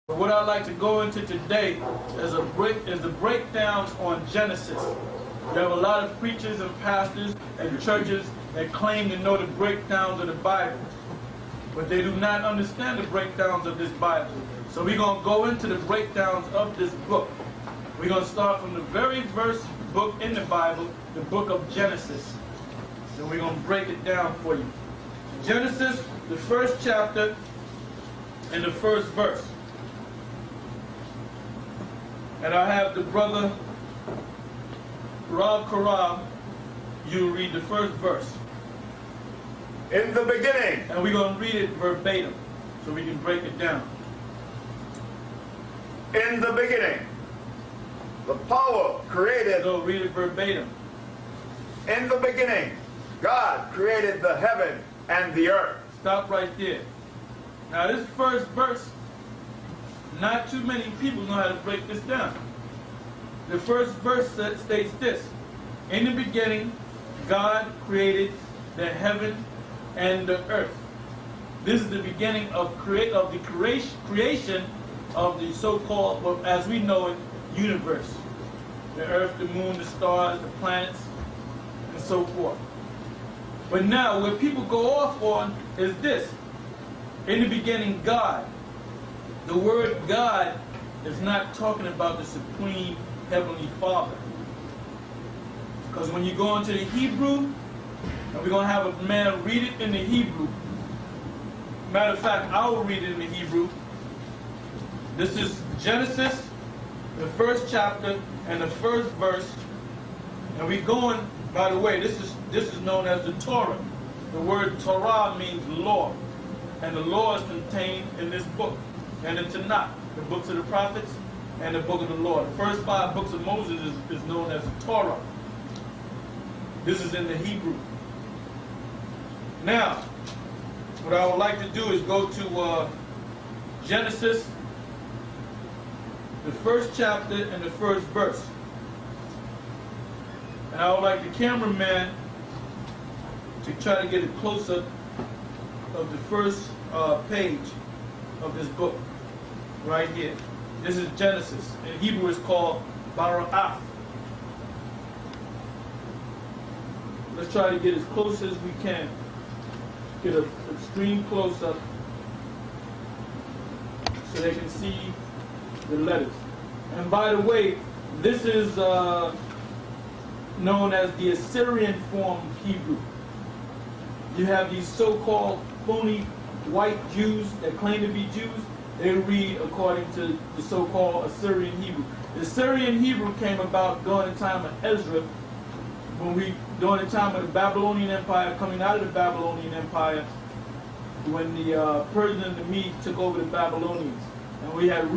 But what I'd like to go into today is the breakdowns on Genesis. We have a lot of preachers and pastors and churches that claim to know the breakdowns of the Bible, but they do not understand the breakdowns of this Bible. So we're going to go into the breakdowns of this book. We're going to start from the very first book in the Bible, the book of Genesis. So we're going to break it down for you. Genesis, the first chapter and the first verse. And I have the brother Rob Karab, you read the first verse. In the beginning. And we're going to read it verbatim so we can break it down. In the beginning, the power created. So read it verbatim. In the beginning, God created the heaven and the earth. Stop right there. Now this first verse, not too many people know how to break this down. The first verse states this: in the beginning, God created the heaven and the earth. This is the beginning of the creation of the so-called, well, as we know it, universe. The earth, the moon, the stars, the planets, and so forth. But now, what people go off on is this: in the beginning, God. The word God is not talking about the supreme Heavenly Father. Because when you go into the Hebrew, and we're going to have a man read it in the Hebrew. Matter of fact, I will read it in the Hebrew. This is Genesis, the first chapter and the first verse. And we're going, by the way, this is known as the Torah. The word Torah means law. And the law is contained in this book. And the Tanakh, the books of the prophets, and the book of the law. The first 5 books of Moses is known as the Torah. This is in the Hebrew. Now, what I would like to do is go to Genesis, the first chapter and the first verse. And I would like the cameraman to try to get a close-up of the first page of this book, right here. This is Genesis. In Hebrew it's called Bara'ath. Let's try to get as close as we can. Get an extreme close-up so they can see the letters. And by the way, this is known as the Assyrian form of Hebrew. You have these so-called phony white Jews that claim to be Jews. They read according to the so-called Assyrian Hebrew. The Assyrian Hebrew came about during the time of Ezra, during the time of the Babylonian Empire, coming out of the Babylonian Empire, when the Persians and the Medes took over the Babylonians. And we had